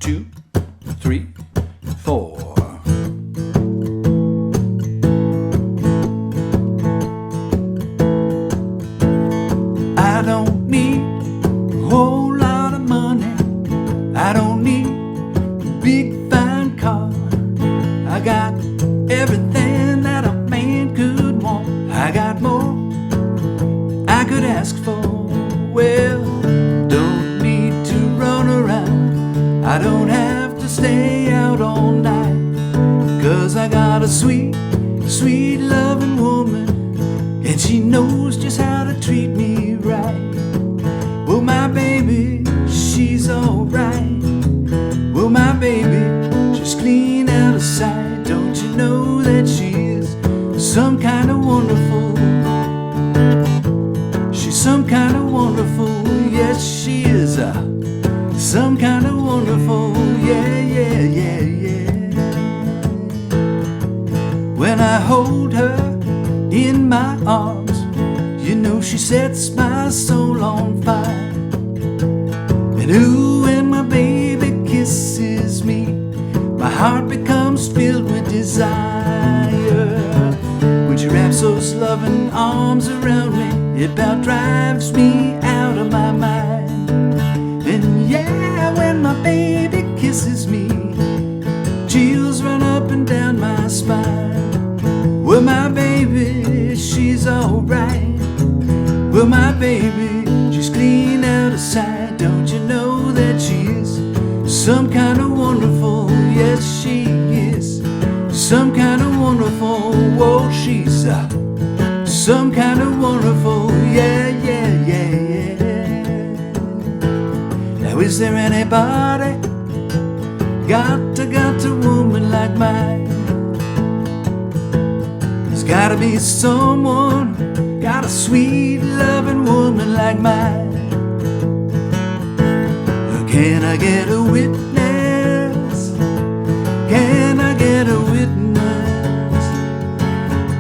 2, 3, 4. I don't need a whole lot of money. I don't need a big fine car. I got everything that a man could want. I got more I could ask for. Well, don't need to run around. I don't have to stay out all night. 'Cause I got a sweet, sweet loving woman, and she knows just how to treat me right. Well, my baby, she's alright. Well, my baby, she's clean out of sight. Don't you know that she is some kind of wonderful? She's some kind of wonderful. Yes, she is some kind of wonderful. Yeah, yeah, yeah, yeah. When I hold her in my arms, you know she sets my soul on fire. And ooh, when my baby kisses me, my heart becomes filled with desire. When she wraps those loving arms around me, it about drives me out of my mind. And yeah, when my baby kisses me, chills run up and down my spine. Well, my baby, she's alright. Well, my baby, she's clean out of sight. Don't you know that she is some kind of wonderful? Yes, she is some kind of wonderful. Whoa, she's some kind of wonderful. Yeah, yeah, yeah, yeah. Now, is there anybody got a woman like mine? There's gotta be someone got a sweet loving woman like mine. Can I get a witness? Can I get a witness?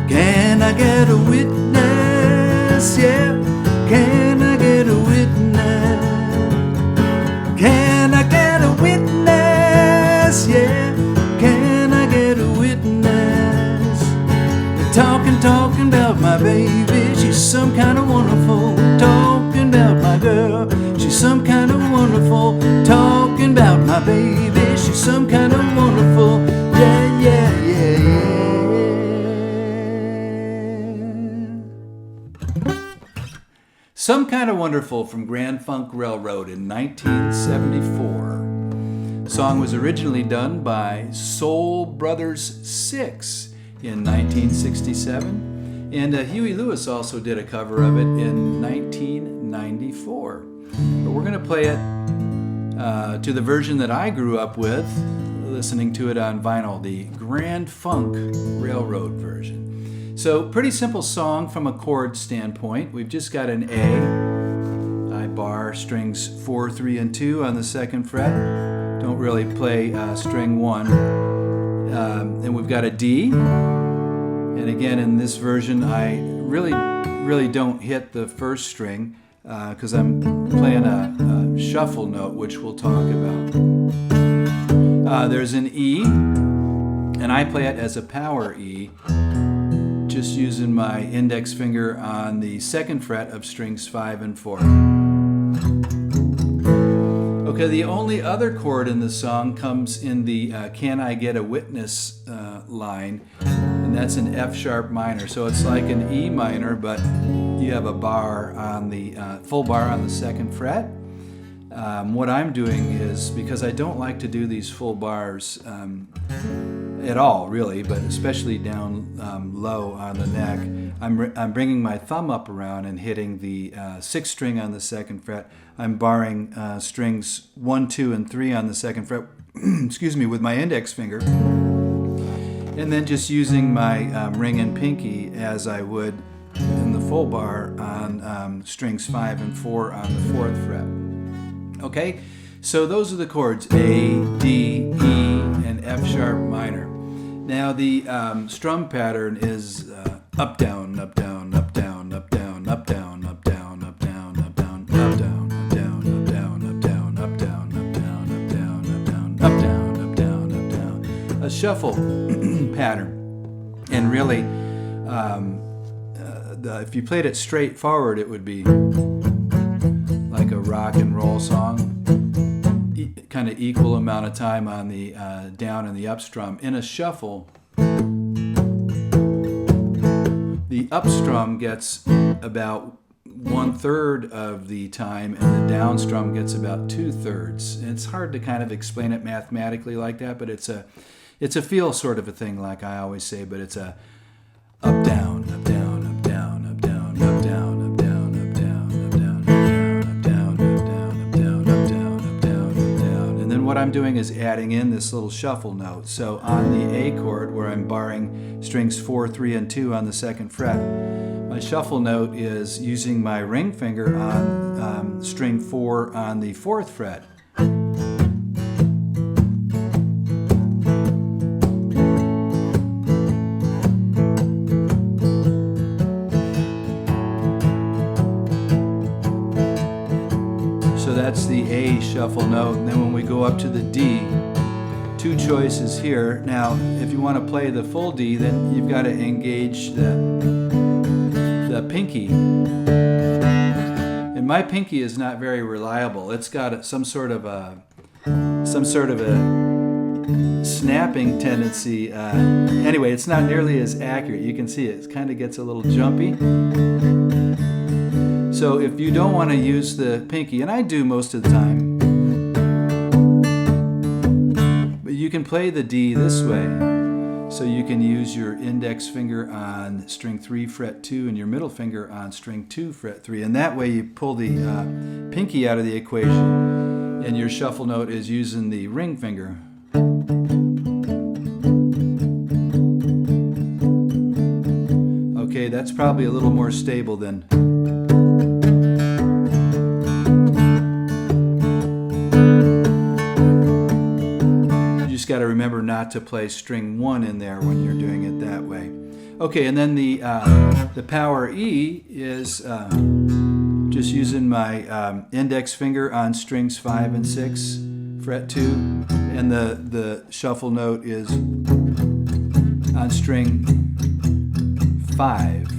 Can I get a witness? Yeah. Can I get a witness? Can I get a witness? Yeah. Can I get a witness? Talking about my baby, she's some kind of wonderful. Talking about my girl, she's some kind of wonderful. Talking about my baby, she's some kind of wonderful. Yeah, yeah, yeah, yeah. Some Kind of Wonderful from Grand Funk Railroad in 1974. The song was originally done by Soul Brothers 6 in 1967. And Huey Lewis also did a cover of it in 1994. But we're going to play it to the version that I grew up with, listening to it on vinyl, the Grand Funk Railroad version. So, pretty simple song from a chord standpoint. We've just got an A, I bar, strings 4, 3, and 2 on the 2nd fret. Don't really play string 1. And we've got a D. And again, in this version, I really don't hit the first string because I'm playing a shuffle note, which we'll talk about. There's an E, and I play it as a power E, just using my index finger on the 2nd fret of strings 5 and 4. Okay, the only other chord in the song comes in the Can I Get a Witness line, and that's an F sharp minor. So it's like an E minor, but you have a bar on the full bar on the 2nd fret. What I'm doing is, because I don't like to do these full bars at all, really, but especially down low on the neck, I'm bringing my thumb up around and hitting the 6th string on the 2nd fret. I'm barring strings 1, 2, and 3 on the 2nd fret, excuse me, with my index finger, and then just using my ring and pinky as I would in the full bar on strings 5 and 4 on the 4th fret. Okay, so those are the chords A, D, E, and F sharp minor. Now the strum pattern is up, down, up, down, up, down, up, down, up, down, up, down, up, down, up, down, up, down, up, down, up, down, up, down, up, down, up, down, up, down, up, down, shuffle pattern. And really, if you played it straight forward, it would be like a rock and roll song, kind of equal amount of time on the down and the up strum. In a shuffle, the up strum gets about 1/3 of the time, and the down strum gets about 2/3. And it's hard to kind of explain it mathematically like that, but it's a feel sort of a thing, like I always say. But it's a up down, up down, up down, up down, up down, up down, up down, up down, up down, up down, up down, up down, up down, up down, up down. And then what I'm doing is adding in this little shuffle note. So on the A chord, where I'm barring strings 4, 3, and 2 on the 2nd fret, my shuffle note is using my ring finger on string 4 on the 4th fret. So that's the A shuffle note. And then when we go up to the D, 2 choices here. Now, if you want to play the full D, then you've got to engage the pinky. And my pinky is not very reliable. It's got some sort of a snapping tendency. Anyway, it's not nearly as accurate. You can see it kind of gets a little jumpy. So if you don't want to use the pinky, and I do most of the time, but you can play the D this way. So you can use your index finger on string 3, fret 2, and your middle finger on string 2, fret 3. And that way you pull the pinky out of the equation, and your shuffle note is using the ring finger. Okay, that's probably a little more stable than. Just got to remember not to play string 1 in there when you're doing it that way. Okay, and then the power E is just using my index finger on strings 5 and 6, fret 2, and the shuffle note is on string 5,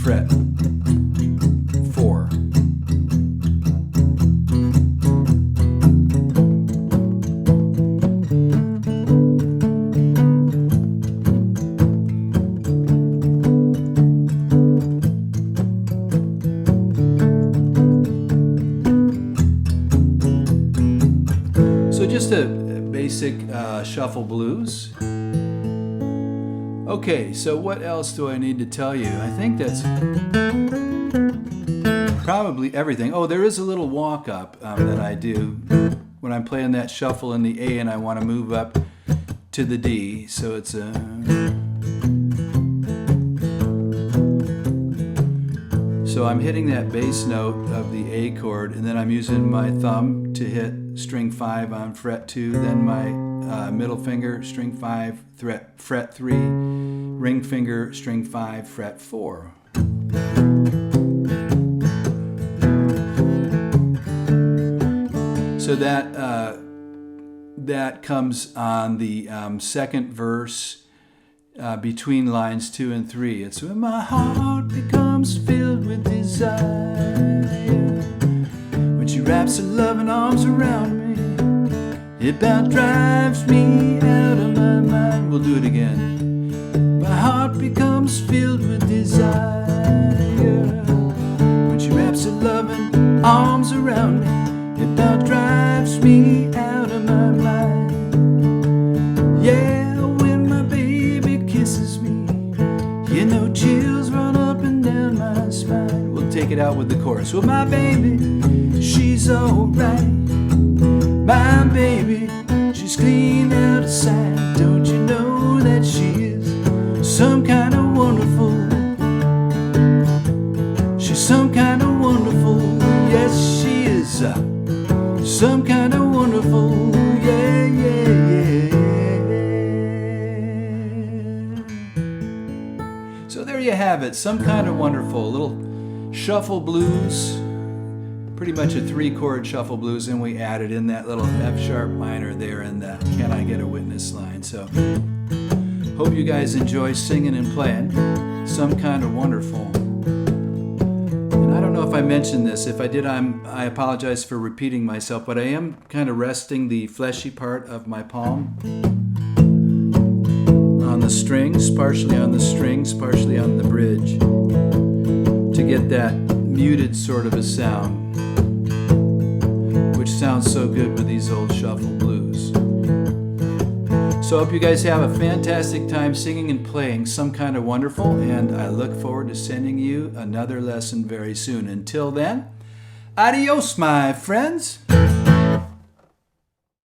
fret 4. Just a basic shuffle blues. Okay, so what else do I need to tell you? I think that's probably everything. Oh, there is a little walk up that I do when I'm playing that shuffle in the A and I want to move up to the D. So it's a. So I'm hitting that bass note of the A chord, and then I'm using my thumb to hit string 5 on fret 2, then my middle finger, string 5, fret 3, ring finger, string 5, fret 4. So that comes on the second verse between lines 2 and 3. It's when my heart becomes filled with desire, when she wraps her loving arms around me, it about drives me out of my mind. We'll do it again. My heart becomes filled with desire, when she wraps her loving arms around me, it about drives me out of my mind. Yeah, when my baby kisses me, you know chills run up and down my spine. We'll take it out with the chorus. Well, my baby, she's alright. My baby, she's clean out of sight. Don't you know that she is some kind of wonderful? She's some kind of wonderful. Yes, she is some kind of wonderful. Yeah, yeah, yeah. So there you have it. Some kind of wonderful. Little shuffle blues. pretty much a 3-chord shuffle blues, and we added in that little F sharp minor there in the Can I Get a Witness line. So hope you guys enjoy singing and playing Some Kind of Wonderful. And I don't know if I mentioned this. If I did, I apologize for repeating myself, but I am kind of resting the fleshy part of my palm on the strings, partially on the strings, partially on the bridge, to get that muted sort of a sound, which sounds so good with these old shuffle blues. So I hope you guys have a fantastic time singing and playing Some Kind of Wonderful, and I look forward to sending you another lesson very soon. Until then, adios, my friends.